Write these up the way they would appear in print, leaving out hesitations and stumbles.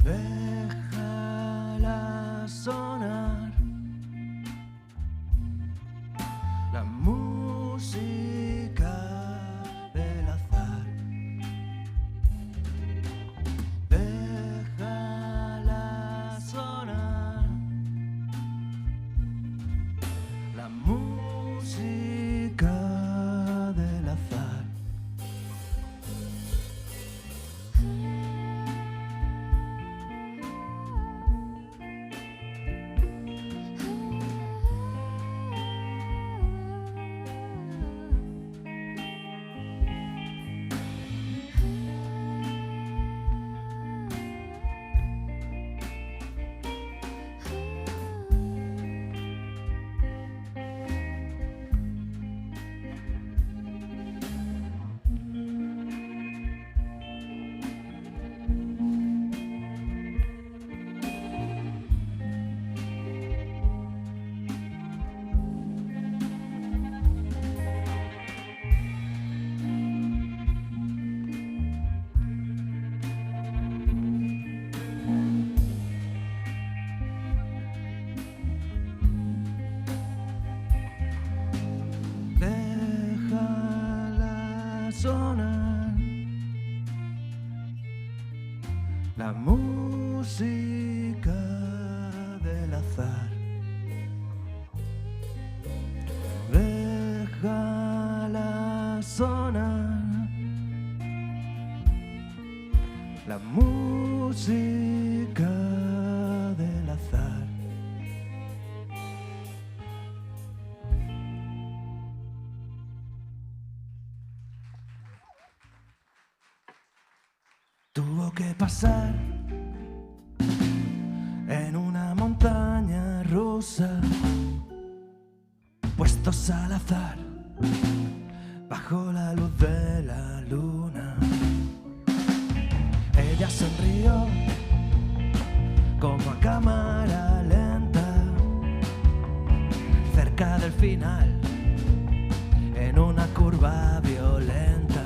Déjala sonar la música del azar. Déjala sonar la música del azar. Déjala sonar la música del azar. Déjala sonar la música del azar. Tuvo que pasar en una montaña rusa, puestos al azar, bajo la luz de la luna. Ella sonrió como a cámara lenta, cerca del final, en una curva violenta.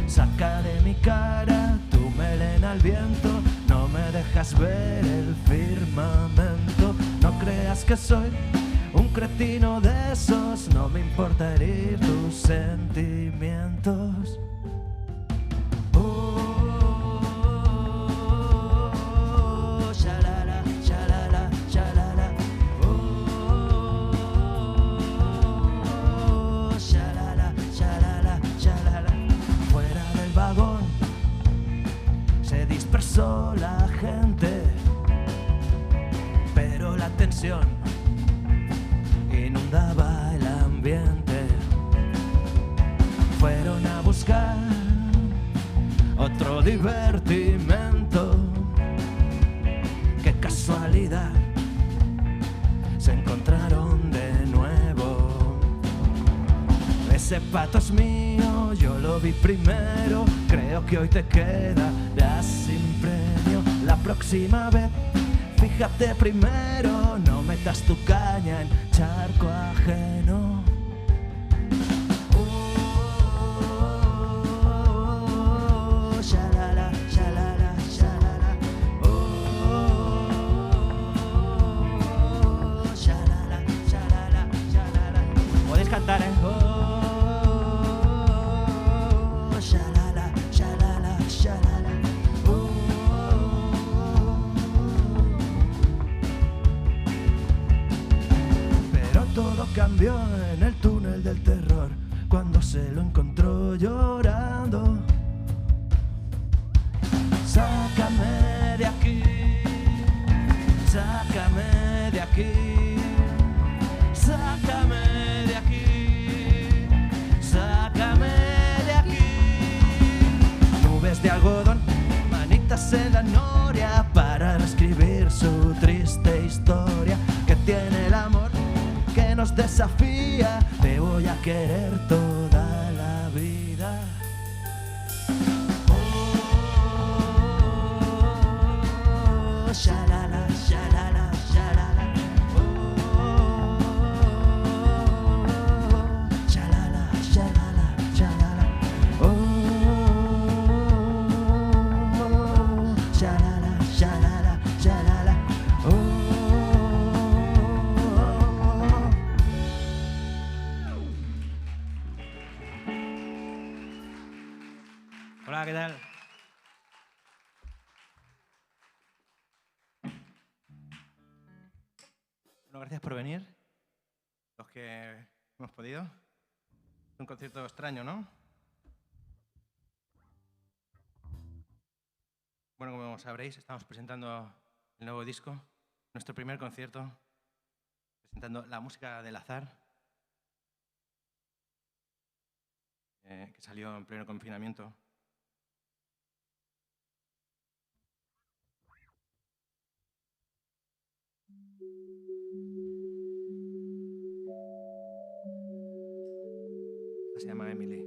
Saca de mi cara tu melena al viento, no me dejas ver el firmamento. No creas que soy un cretino de esos, no me importa herir tus sentimientos. Shalala, shalala, shalala. Shalala, shalala, shalala. Fuera del vagón se dispersó la gente, pero la tensión inundaba el ambiente. Fueron a buscar otro divertimento. Qué casualidad, se encontraron de nuevo. Ese pato es mío, yo lo vi primero. Creo que hoy te quedarás sin premio. La próxima vez, fíjate primero, no metas tu caña en charco ajeno. Shalala, shalala, shalala. Shalala, shalala, shalala. Podéis cantar, ¿eh? Shalala, shalala, shalala. Pero todo cambió en el túnel del terror cuando se lo encontró llorando. Sácame de aquí, sácame de aquí, sácame de aquí, sácame de aquí. Nubes de algodón, manitas en la noria para reescribir su triste historia. Que tiene el amor que nos desafía, te voy a querer toda la vida. Shalala, shalala, shalala. Shalala, shalala, shalala. gracias por venir. Los que hemos podido. Es un concierto extraño, ¿no? Bueno, como sabréis, estamos presentando el nuevo disco, nuestro primer concierto, presentando la música del azar, que salió en pleno confinamiento. Se llama Emily.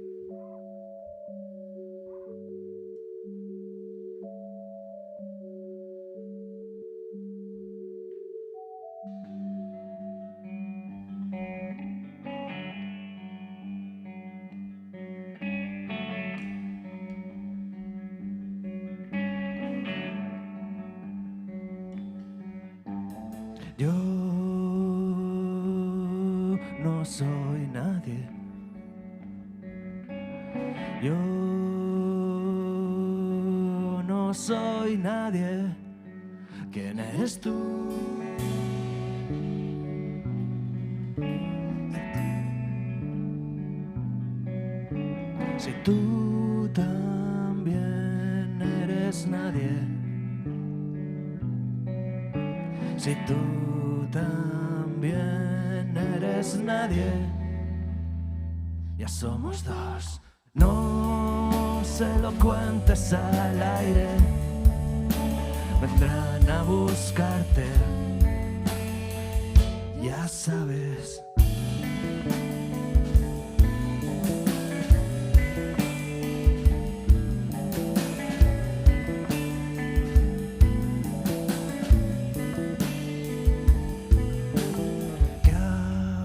Yo no soy nadie. Yo no soy nadie. ¿Quién eres tú? Si tú también eres nadie. Si tú también eres nadie. Ya somos dos. No se lo cuentes al aire. Vendrán a buscarte. Ya sabes. Qué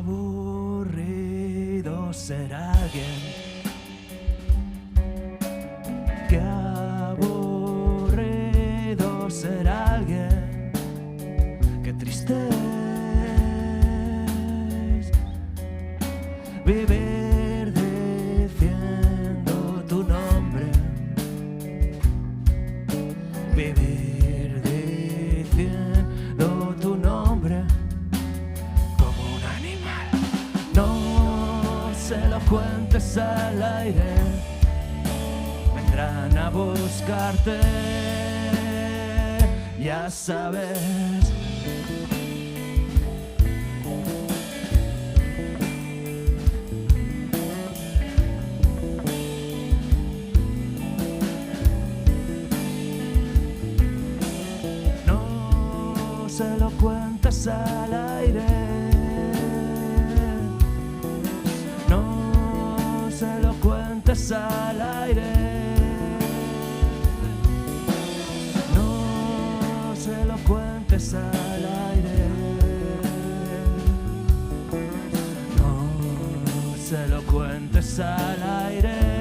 aburrido ser alguien. Qué aburrido ser alguien. Qué triste es vivir diciendo tu nombre. Vivir diciendo tu nombre como un animal. No se lo cuentes al aire. Vendrán a buscarte, ya sabes. No se lo cuentes al aire. No se lo cuentes al aire. Se lo cuentes al aire. No se lo cuentes al aire.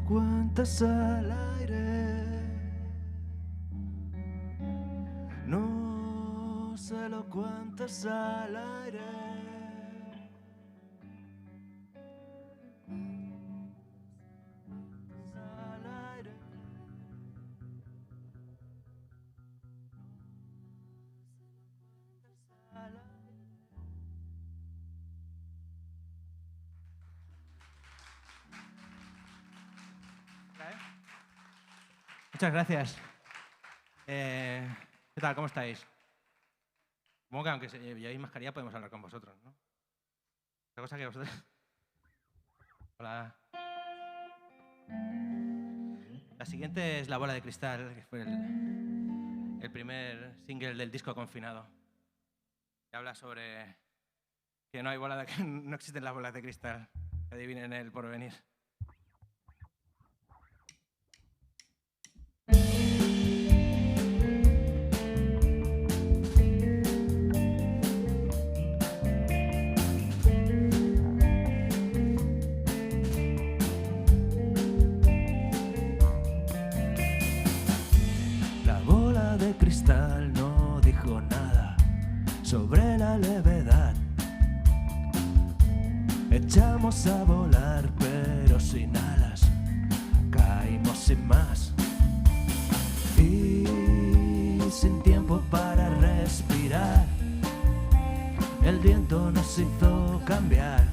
Cuentes al aire. No se lo cuentes al aire. Al aire. Al aire. Muchas gracias. ¿Qué tal? ¿Cómo estáis? Supongo que aunque llevéis mascarilla podemos hablar con vosotros, ¿no? Otra cosa que vosotros... Hola. La siguiente es La bola de cristal, que fue el primer single del disco Confinado. Que habla sobre que no hay que no existen las bolas de cristal, que adivinen el porvenir. cristal no dijo nada sobre la levedad. Echamos a volar pero sin alas, caímos sin más y sin tiempo para respirar. El viento nos hizo cambiar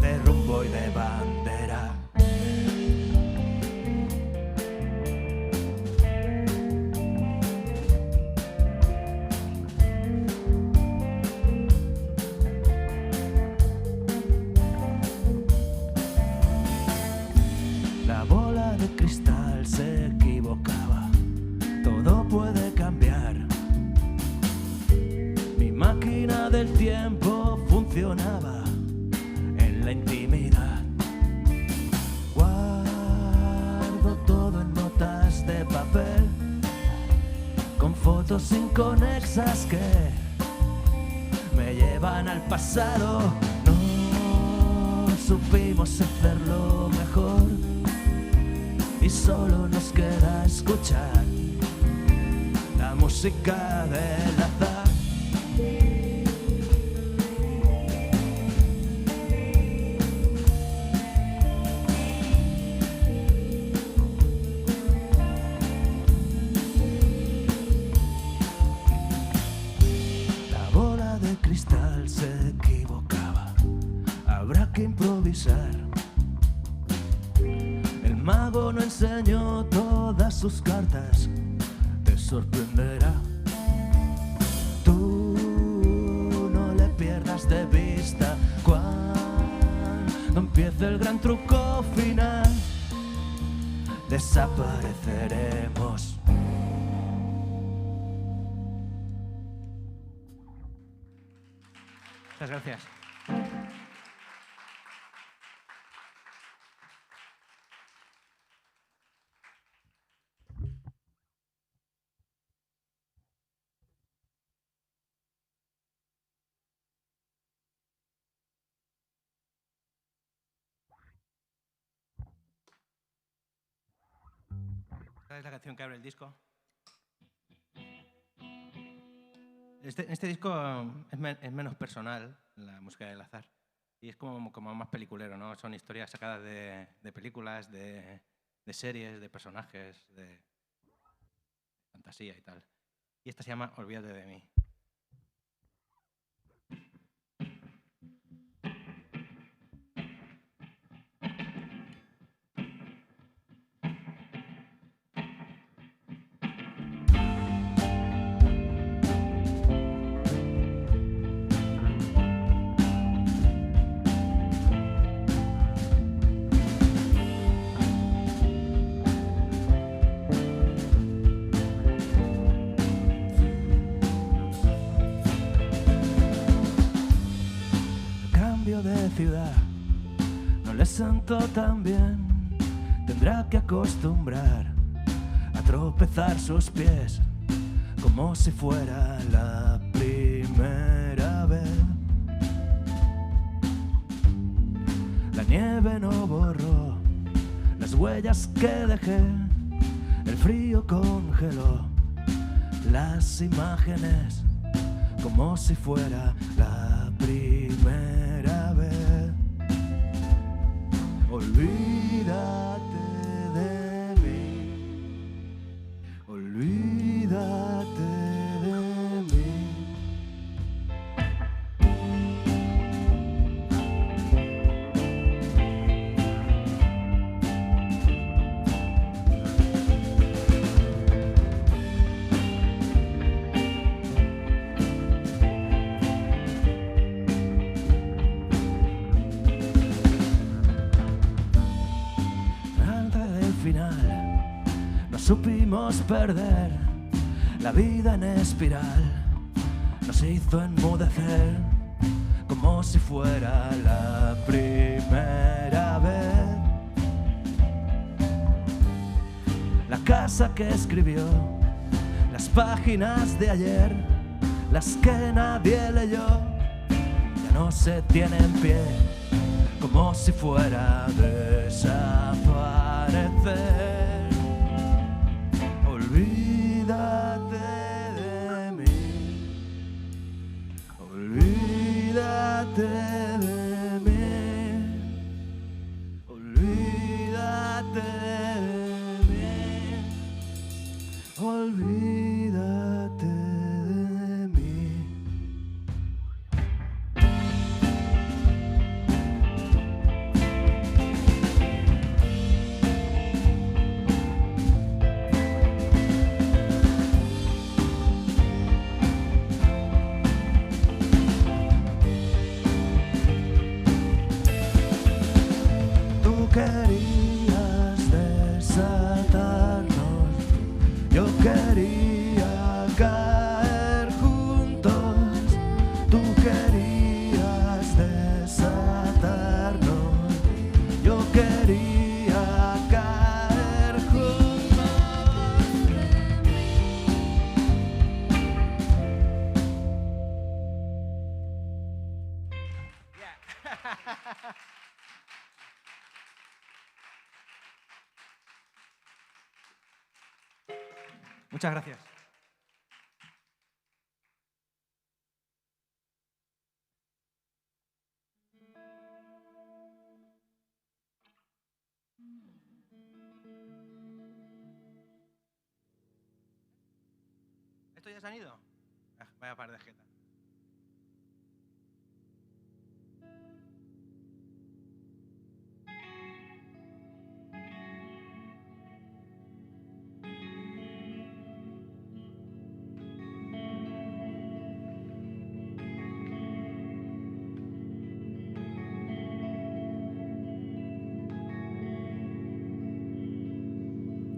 de rumbo y de bandera. La bola de cristal se equivocaba, todo puede cambiar. Mi máquina del tiempo funcionaba en la intimidad. Guardo todo en notas de papel, con fotos inconexas que me llevan al pasado. No supimos hacerlo mejor y solo nos queda escuchar la música del azar. La bola de cristal se equivocaba, habrá que improvisar. El mago no enseñó todas sus cartas, te sorprenderá. Tú no le pierdas de vista cuando empiece el gran truco final. Desapareceremos. Muchas gracias. Esta es la canción que abre el disco. Este disco es menos personal, la música del azar, y es como más peliculero, ¿no? Son historias sacadas de películas, de series, de personajes, de fantasía y tal. Y esta se llama Olvídate de mí. De ciudad no le sentó tan bien, tendrá que acostumbrar a tropezar sus pies como si fuera la primera vez. La nieve no borró las huellas que dejé, el frío congeló las imágenes como si fuera la primera vez. Olvídate de mí, olvídate de mí. Supimos perder la vida en espiral, nos hizo enmudecer como si fuera la primera vez. La casa que escribió las páginas de ayer, las que nadie leyó, ya no se tiene en pie como si fuera a desaparecer. Olvídate olvídate de mí. Tú querías desatarnos, yo quería caer juntos. Tú querías desatarnos, yo quería caer juntos. Muchas gracias. ¿Esto ya se han ido? Vaya par de jeta.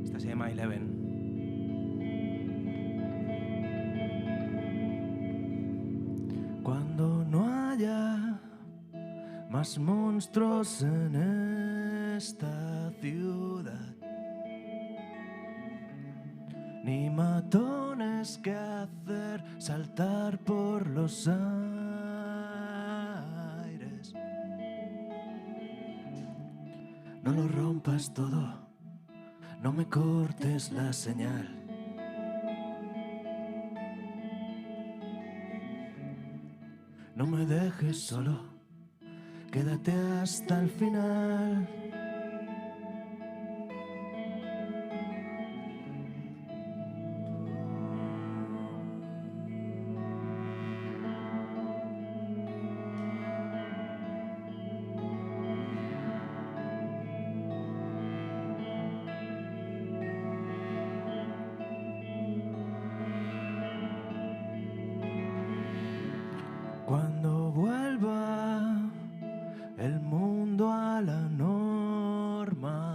Esta se llama Eleven. Cuando no haya más monstruos en esta ciudad, ni matones que hacer saltar por los aires, no lo rompas todo, no me cortes la señal. No me dejes solo, quédate hasta el final. Cuando vuelva el mundo a la normalidad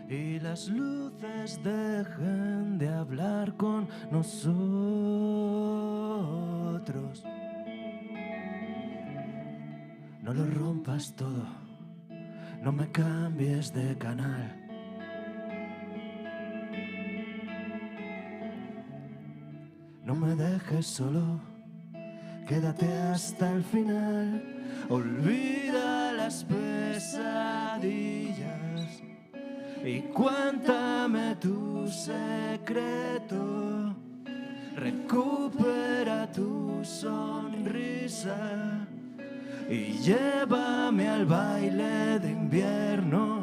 y las luces dejen de hablar con nosotros, no lo rompas todo, no me cambies de canal. No me dejes solo, quédate hasta el final. Olvida las pesadillas y cuéntame tu secreto. Recupera tu sonrisa y llévame al baile de invierno.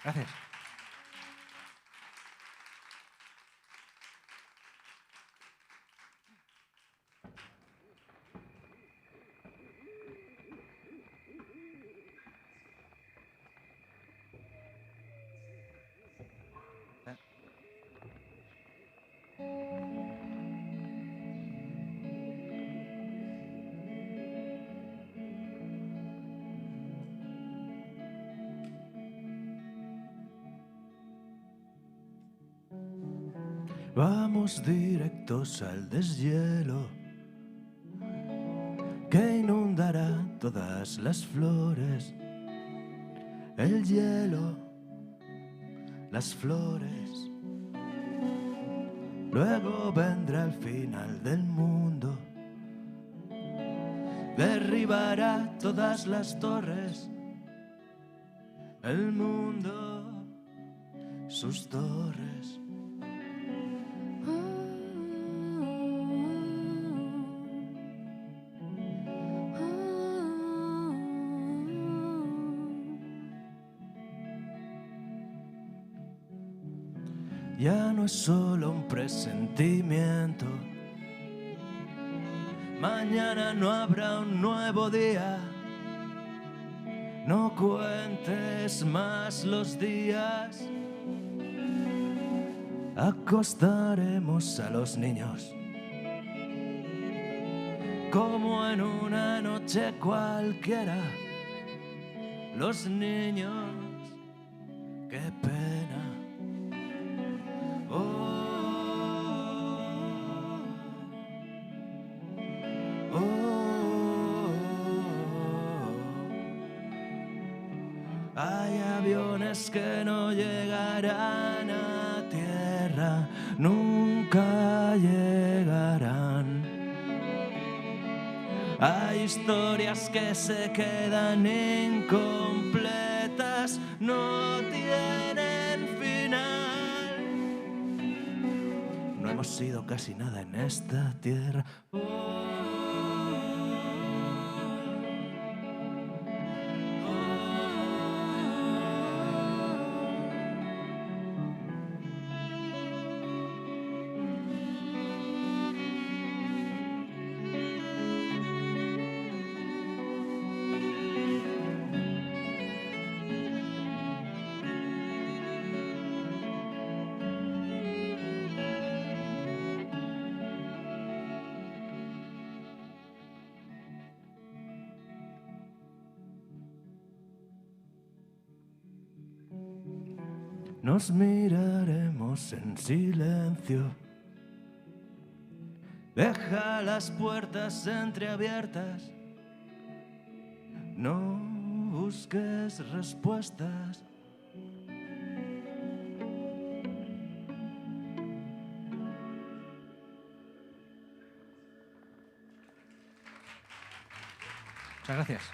Gracias. Vamos directos al deshielo que inundará todas las flores. El hielo, las flores. Luego vendrá el final del mundo. Derribará todas las torres. El mundo, sus torres. Ya no es solo un presentimiento. Mañana no habrá un nuevo día. No cuentes más los días. Acostaremos a los niños como en una noche cualquiera. Los niños, qué pena. Hay aviones que no llegarán a tierra, nunca llegarán. Hay historias que se quedan incompletas, no tienen final. No hemos sido casi nada en esta tierra. Nos miraremos en silencio. Deja las puertas entreabiertas. No busques respuestas. Muchas gracias.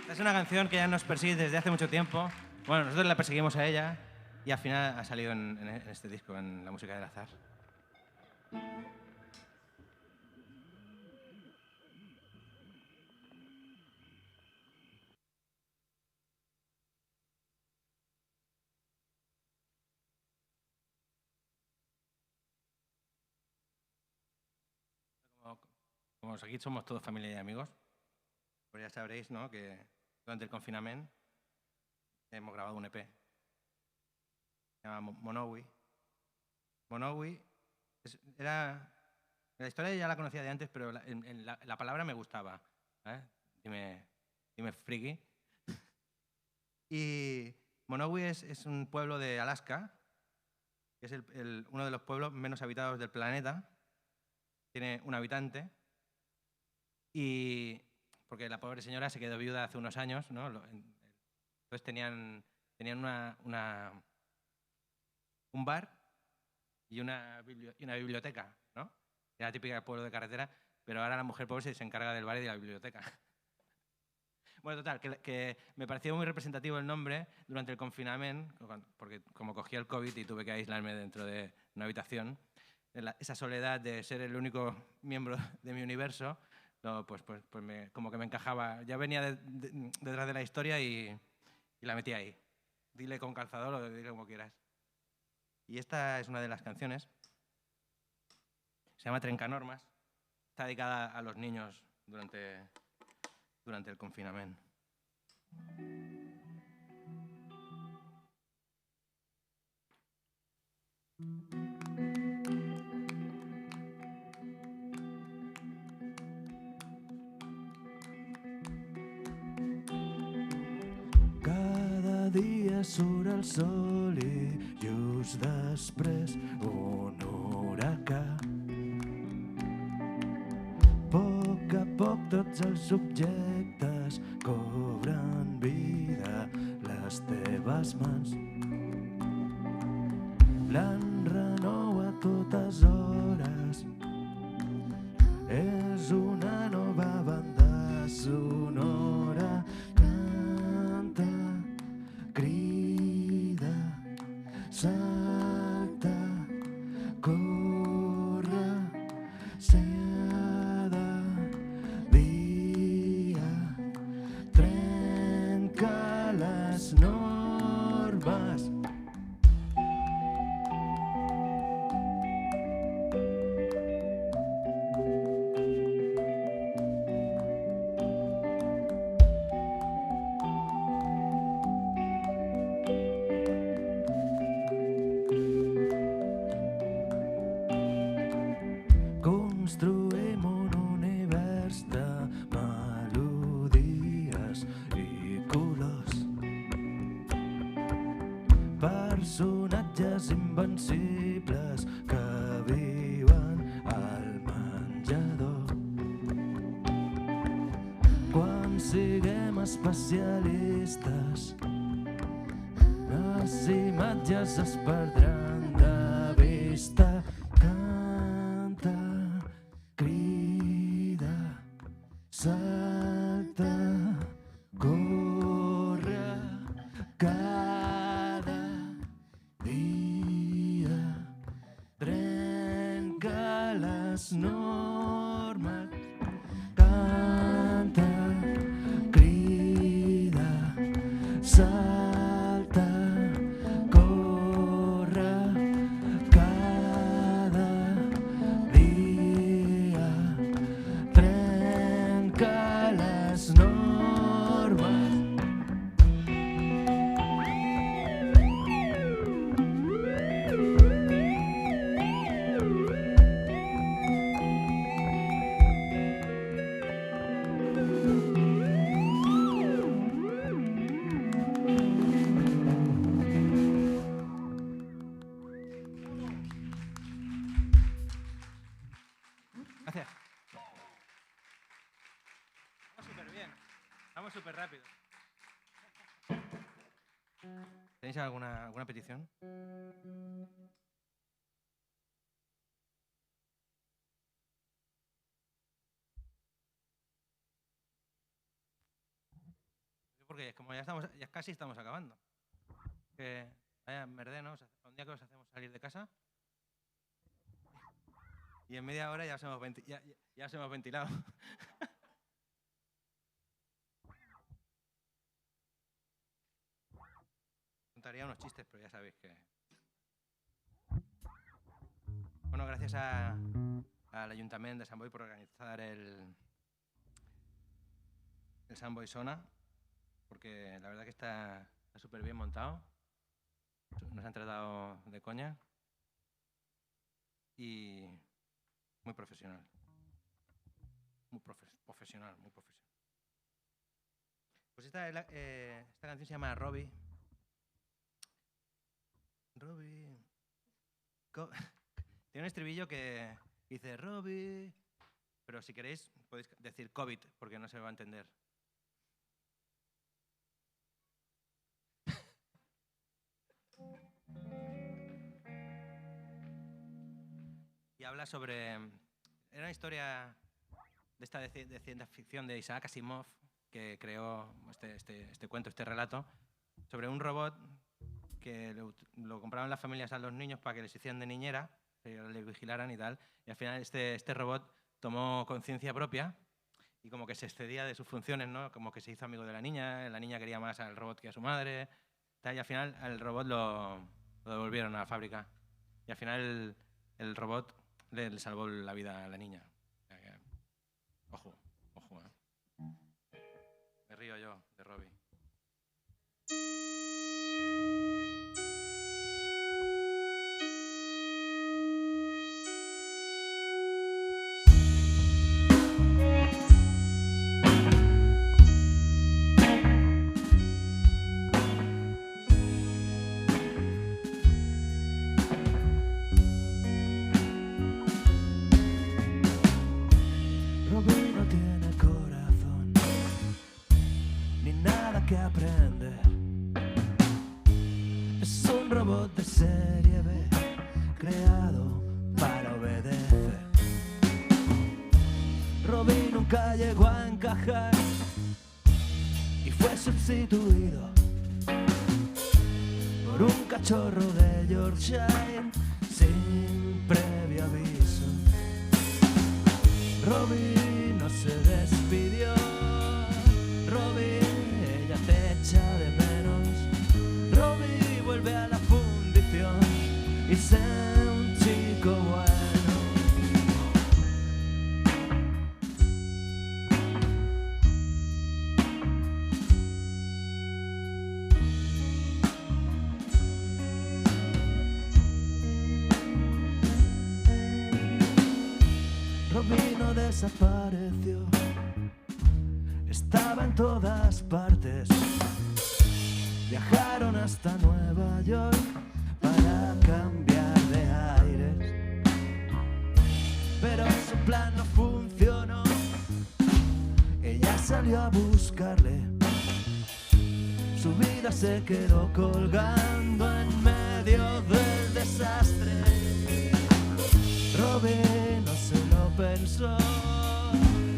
Esta es una canción que ya nos persigue desde hace mucho tiempo. Bueno, nosotros la perseguimos a ella y al final ha salido en este disco, en La música del azar. Como aquí somos todos familia y amigos, pues ya sabréis, ¿no?, que durante el confinamiento hemos grabado un EP. Se llama Monowi. Monowi era... La historia ya la conocía de antes, pero la palabra me gustaba. Dime friki. Y Monowi es un pueblo de Alaska, que es uno de los pueblos menos habitados del planeta. Tiene un habitante. Y porque la pobre señora se quedó viuda hace unos años, ¿no? Entonces tenían un bar y una biblioteca, ¿no? Era típica del pueblo de carretera, pero ahora la mujer pobre se encarga del bar y de la biblioteca. Bueno, total, que me pareció muy representativo el nombre durante el confinamiento, porque como cogí el COVID y tuve que aislarme dentro de una habitación, esa soledad de ser el único miembro de mi universo, pues como que me encajaba. Ya venía detrás de la historia y la metí ahí. Dile con calzador o dile como quieras. Y esta es una de las canciones. Se llama Trencanormas. Está dedicada a los niños durante el confinamiento. Cada dia surt el sol i just després un huracà. A poc tots els objectes cobren vida, les teves mans l'enrenou a totes hores. És una nova banda sonora. Canta, crida, salta, corre, seda, dia, trenca les normes. Construïm un univers de melodies i colors, personatges invencibles que viuen al menjador. Quan siguem especialistes, les imatges es perdran de vista. Canta, crida, salta, corre, cada dia trenca les normes. Canta, crida, salta, corre, cada dia trenca les normes. Gracias. Vamos súper bien. Vamos súper rápido. ¿Tenéis alguna petición? Porque como ya casi estamos acabando. Que vaya merdenos, un día que os hacemos salir de casa y en media hora ya os hemos ventilado. Contaría unos chistes, pero ya sabéis que... Bueno, gracias al Ayuntamiento de Sant Boi por organizar el Sant Boi Sona, porque la verdad que está súper bien montado. Nos han tratado de coña y muy profesional. Muy profesional. Pues esta canción se llama Robbie. Tiene un estribillo que dice Robbie, pero si queréis podéis decir COVID porque no se va a entender. Y habla sobre... Era una historia de ciencia ficción de Isaac Asimov, que creó este cuento, este relato, sobre un robot que lo compraban las familias a los niños para que les hicieran de niñera, que les vigilaran y tal. Y al final este robot tomó conciencia propia y como que se excedía de sus funciones, ¿no? Como que se hizo amigo de la niña quería más al robot que a su madre, tal, y al final al robot lo devolvieron a la fábrica. Y al final el robot le salvó la vida a la niña. Ojo, ¿eh? Me río yo de Robbie. nunca llegó a encajar y fue sustituido por un cachorro de Yorkshire sin previo aviso. Robbie no se despidió, Robbie, ella te echa de menos. Robbie, vuelve a la fundición y sé un chico bueno. Robbie no desapareció, estaba en todas partes. Viajaron hasta Nueva York para cambiar de aires, pero su plan no funcionó. Ella salió a buscarle, su vida se quedó colgando en medio del desastre. Robbie no se lo pensó,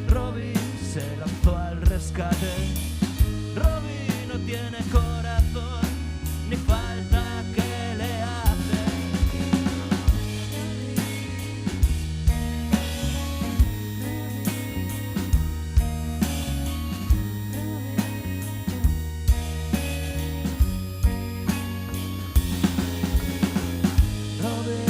Robbie se lanzó al rescate. Robbie no tiene corazón, ni falta que le hace. Robbie,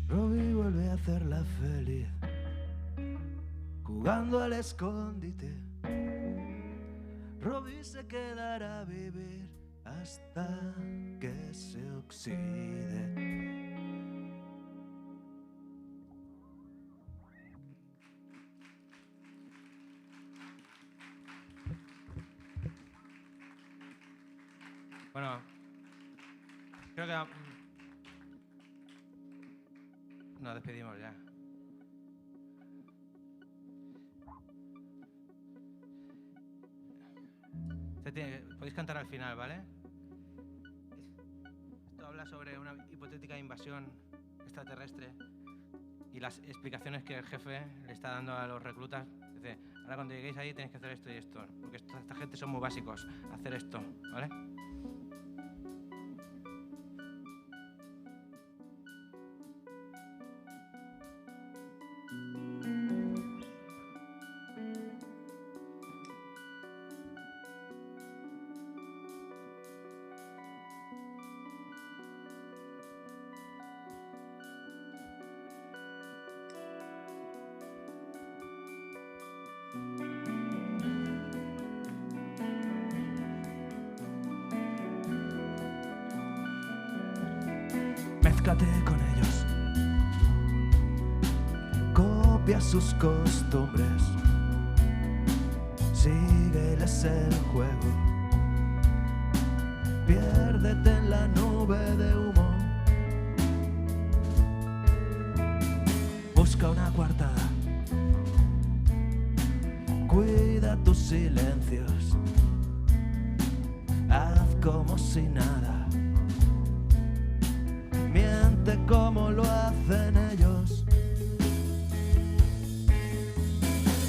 Robbie vuelve a hacerla feliz jugando al escondite. Robbie se quedará a vivir hasta que se oxide. Bueno, creo que nos despedimos ya. Podéis cantar al final, ¿vale? Esto habla sobre una hipotética invasión extraterrestre y las explicaciones que el jefe le está dando a los reclutas. Dice, ahora cuando lleguéis ahí tenéis que hacer esto y esto, porque esta gente son muy básicos, hacer esto, ¿vale? Mézclate con ellos, copia sus costumbres, sígueles el juego, piérdete en la nube de humo, busca una coartada, cuida tus silencios, haz como si nada. Miente como lo hacen ellos.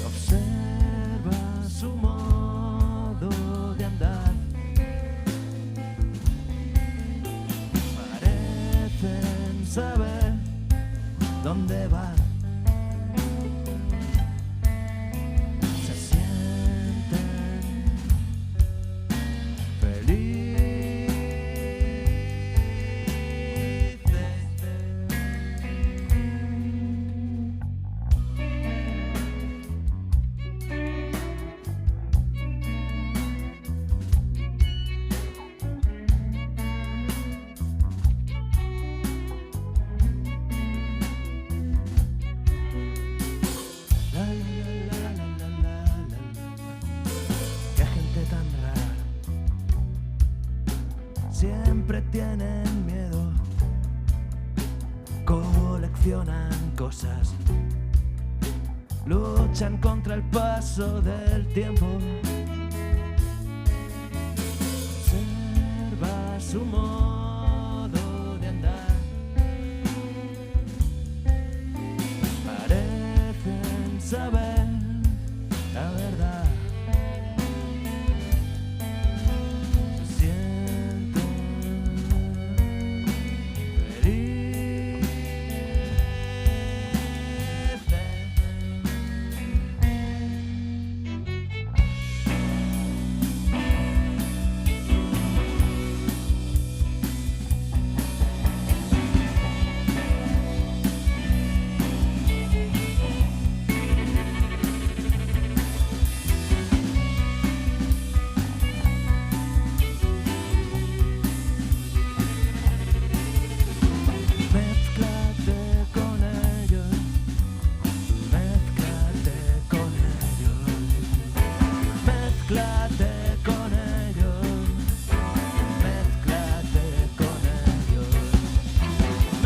Observa su modo de andar. Parecen saber dónde van. Se sienten felices. coleccionan cosas, luchan contra el paso del tiempo. Observa su modo de andar, parecen saber la verdad. Se sienten felices. Mézclate con ellos, mézclate con ellos, mézclate con ellos, mézclate con ellos,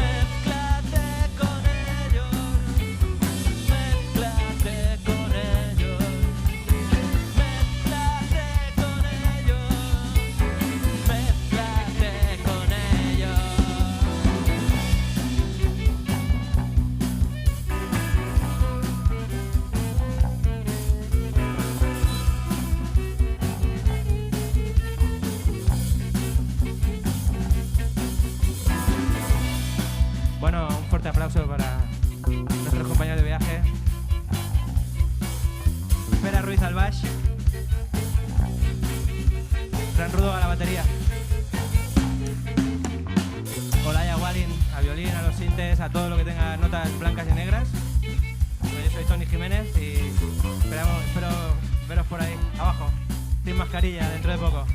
mézclate con ellos, mézclate con ellos, mézclate con ellos, mézclate con ellos. Bueno, un fuerte aplauso para nuestros compañeros de viaje. Pera Ruiz al baix. Fran Rudo a la batería. Olaya Walin a violín, a los sintes, a todo lo que tenga notas blancas y negras. Yo soy Tony Jiménez y espero veros por ahí, abajo, sin mascarilla, dentro de poco.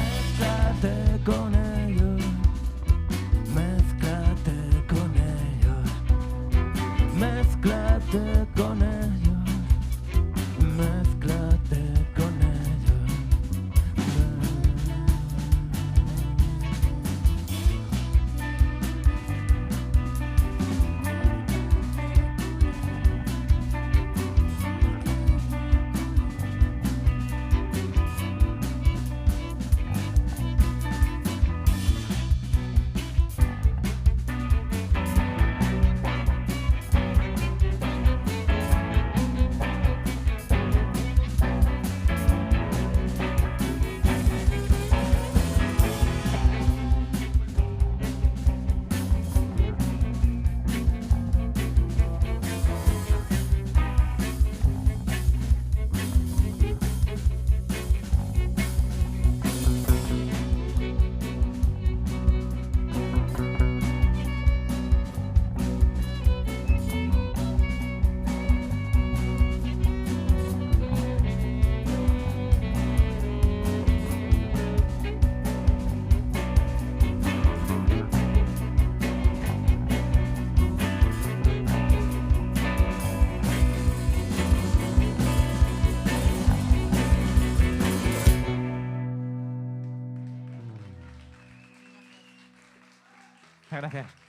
Mézclate con ellos, mézclate con ellos, mézclate con ellos, mézclate con ellos. Gracias.